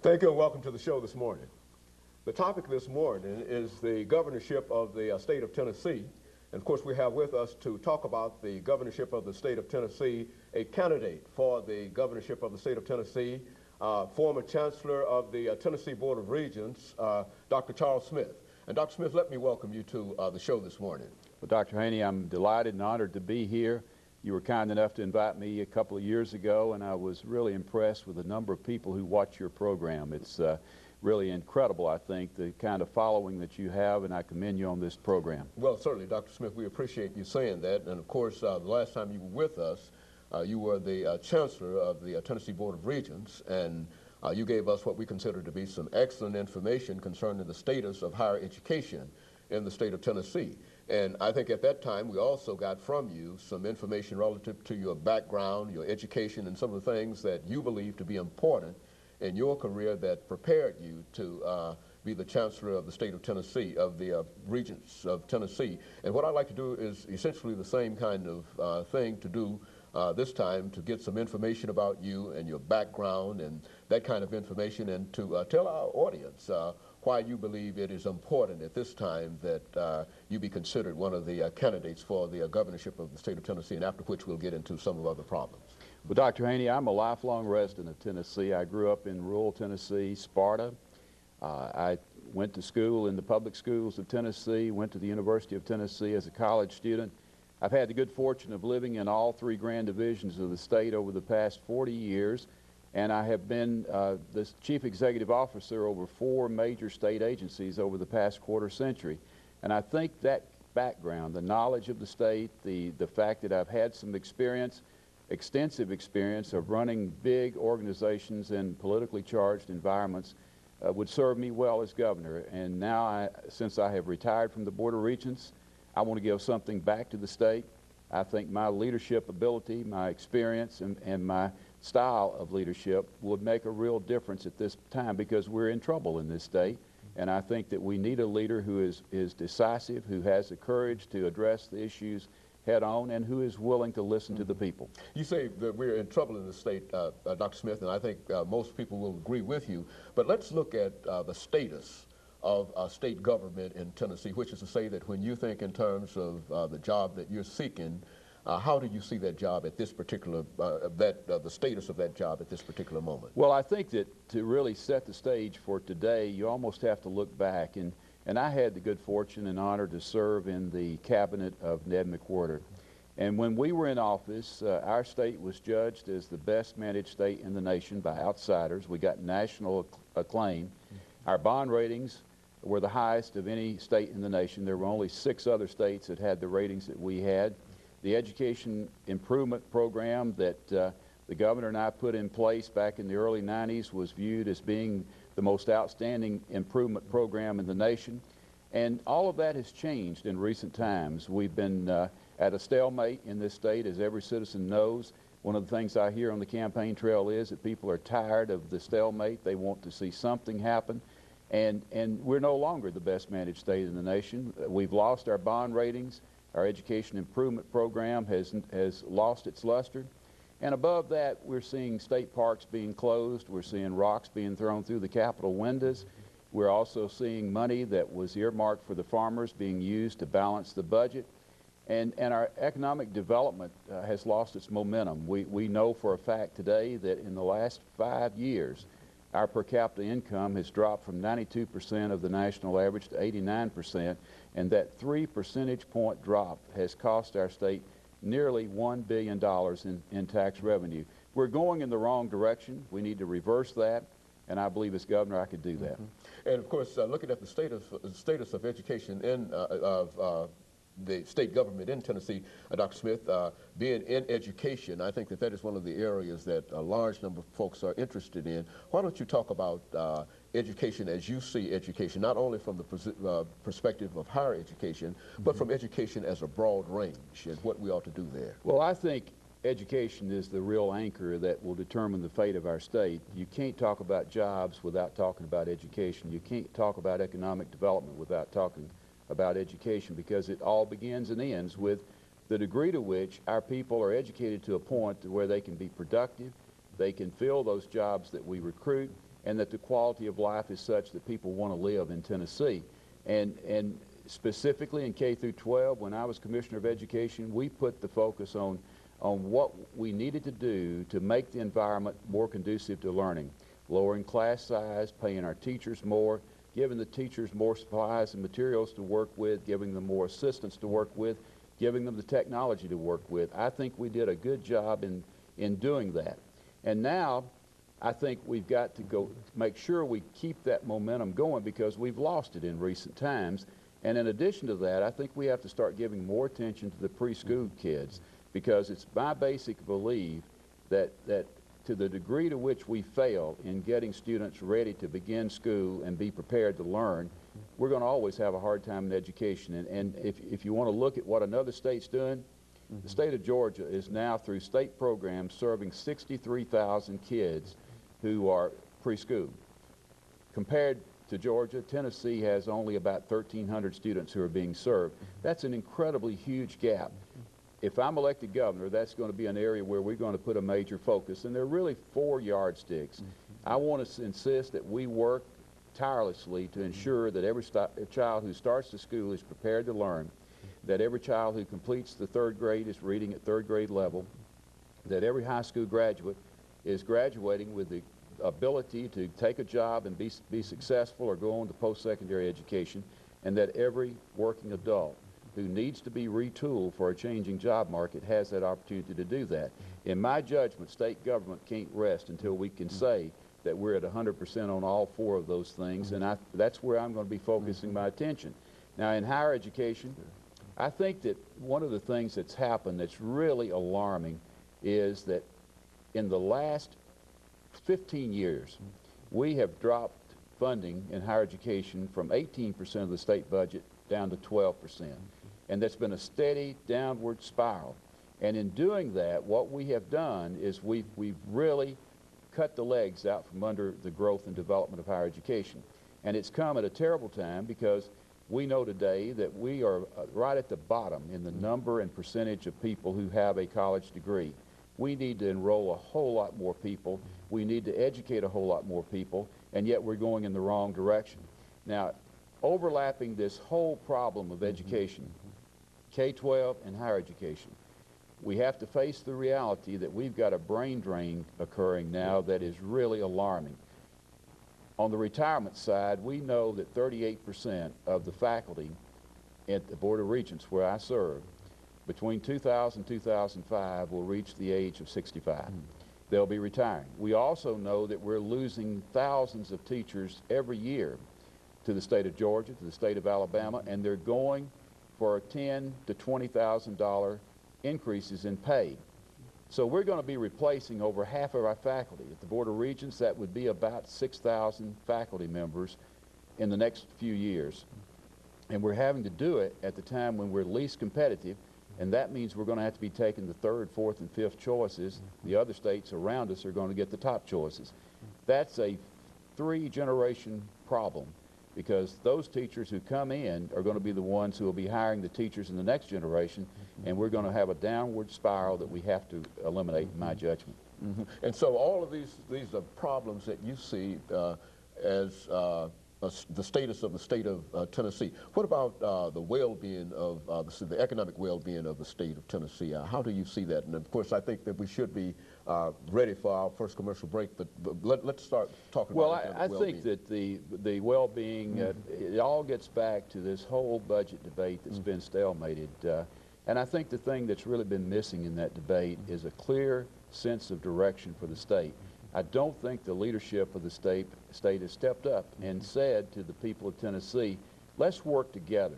Thank you and welcome to the show this morning. The topic this morning is the governorship of the state of Tennessee. And of course, we have with us to talk about the governorship of the state of Tennessee, a candidate for the governorship of the state of Tennessee, former chancellor of the Tennessee Board of Regents, Dr. Charles Smith. And Dr. Smith, let me welcome you to the show this morning. Well, Dr. Haney, I'm delighted and honored to be here. You were kind enough to invite me a couple of years ago, and I was really impressed with the number of people who watch your program. It's really incredible, I think, the kind of following that you have, and I commend you on this program. Well, certainly, Dr. Smith, we appreciate you saying that. And of course, the last time you were with us, you were the chancellor of the Tennessee Board of Regents, and you gave us what we consider to be some excellent information concerning the status of higher education in the state of Tennessee. And I think at that time we also got from you some information relative to your background, your education, and some of the things that you believe to be important in your career that prepared you to be the chancellor of the state of Tennessee, of the Regents of Tennessee. And what I'd like to do is essentially the same kind of thing to do this time, to get some information about you and your background and that kind of information, and to tell our audience why you believe it is important at this time that you be considered one of the candidates for the governorship of the state of Tennessee, and after which we'll get into some of the other problems. Well, Dr. Haney, I'm a lifelong resident of Tennessee. I grew up in rural Tennessee, Sparta. I went to school in the public schools of Tennessee, went to the University of Tennessee as a college student. I've had the good fortune of living in all three grand divisions of the state over the past 40 years. And I have been the chief executive officer over 4 major state agencies over the past quarter century. And I think that background, the knowledge of the state, the fact that I've had some experience, extensive experience of running big organizations in politically charged environments would serve me well as governor. And now, since I have retired from the Board of Regents, I want to give something back to the state. I think my leadership ability, my experience, and my style of leadership would make a real difference at this time, because we're in trouble in this state. And I think that we need a leader who is decisive, who has the courage to address the issues head on, and who is willing to listen to the people. You say that we're in trouble in the state, Dr. Smith, and I think most people will agree with you. But let's look at the status of state government in Tennessee, which is to say that when you think in terms of the job that you're seeking, how do you see that job at this particular, the status of that job at this particular moment? Well, I think that to really set the stage for today, you almost have to look back. And I had the good fortune and honor to serve in the cabinet of Ned McWhorter. And when we were in office, our state was judged as the best managed state in the nation by outsiders. We got national acclaim. Our bond ratings were the highest of any state in the nation. There were only 6 other states that had the ratings that we had. The education improvement program that the governor and I put in place back in the early 90s was viewed as being the most outstanding improvement program in the nation. And all of that has changed in recent times. We've been at a stalemate in this state, as every citizen knows. One of the things I hear on the campaign trail is that people are tired of the stalemate. They want to see something happen. And we're no longer the best managed state in the nation. We've lost our bond ratings. Our education improvement program has lost its luster. And above that, we're seeing state parks being closed. We're seeing rocks being thrown through the Capitol windows. We're also seeing money that was earmarked for the farmers being used to balance the budget. And our economic development has lost its momentum. We know for a fact today that in the last 5 years, our per capita income has dropped from 92% of the national average to 89%, and that 3 percentage point drop has cost our state nearly $1 billion in tax revenue. We're going in the wrong direction. We need to reverse that, and I believe as governor I could do that. And of course, looking at the status of education in the state government in Tennessee, Dr. Smith, being in education, I think that is one of the areas that a large number of folks are interested in. Why don't you talk about education as you see education, not only from the perspective of higher education, but from education as a broad range, and what we ought to do there? Well, I think education is the real anchor that will determine the fate of our state. You can't talk about jobs without talking about education. You can't talk about economic development without talking about education, because it all begins and ends with the degree to which our people are educated to a point to where they can be productive, they can fill those jobs that we recruit, and that the quality of life is such that people want to live in Tennessee. And specifically in K through 12, when I was Commissioner of Education, we put the focus on what we needed to do to make the environment more conducive to learning, lowering class size, paying our teachers more, giving the teachers more supplies and materials to work with, giving them more assistance to work with, giving them the technology to work with. I think we did a good job in doing that. And now I think we've got to go make sure we keep that momentum going, because we've lost it in recent times. And in addition to that, I think we have to start giving more attention to the preschool kids, because it's my basic belief that to the degree to which we fail in getting students ready to begin school and be prepared to learn, we're going to always have a hard time in education. And if you want to look at what another state's doing, the state of Georgia is now, through state programs, serving 63,000 kids who are preschool. Compared to Georgia, Tennessee has only about 1,300 students who are being served. That's an incredibly huge gap. If I'm elected governor, that's going to be an area where we're going to put a major focus, and there are really 4 yardsticks. I want to insist that we work tirelessly to ensure that every child who starts the school is prepared to learn, that every child who completes the 3rd grade is reading at 3rd grade level, that every high school graduate is graduating with the ability to take a job and be successful or go on to post-secondary education, and that every working adult who needs to be retooled for a changing job market has that opportunity to do that. In my judgment, state government can't rest until we can say that we're at 100% on all 4 of those things, and that's where I'm going to be focusing my attention. Now, in higher education, I think that one of the things that's happened that's really alarming is that in the last 15 years, we have dropped funding in higher education from 18% of the state budget down to 12%. And that's been a steady downward spiral. And in doing that, what we have done is we've really cut the legs out from under the growth and development of higher education. And it's come at a terrible time, because we know today that we are right at the bottom in the number and percentage of people who have a college degree. We need to enroll a whole lot more people. We need to educate a whole lot more people, and yet we're going in the wrong direction. Now, overlapping this whole problem of education, K-12 and higher education, we have to face the reality that we've got a brain drain occurring now that is really alarming. On the retirement side, we know that 38% of the faculty at the Board of Regents, where I serve, between 2000 and 2005 will reach the age of 65. They'll be retiring. We also know that we're losing thousands of teachers every year to the state of Georgia, to the state of Alabama, and they're going for $10,000 to $20,000 increases in pay. So we're going to be replacing over half of our faculty. At the Board of Regents, that would be about 6,000 faculty members in the next few years. And we're having to do it at the time when we're least competitive, and that means we're going to have to be taking the 3rd, 4th, and 5th choices. The other states around us are going to get the top choices. That's a 3-generation problem, because those teachers who come in are going to be the ones who will be hiring the teachers in the next generation, and we're going to have a downward spiral that we have to eliminate, in my judgment. And so all of these are problems that you see as the status of the state of Tennessee. What about the well-being of the economic well-being of the state of Tennessee? How do you see that? And of course, I think that we should be ready for our first commercial break, but let's start talking about well, I think that the well-being, it all gets back to this whole budget debate that's been stalemated. And I think the thing that's really been missing in that debate is a clear sense of direction for the state. I don't think the leadership of the state has stepped up and said to the people of Tennessee, let's work together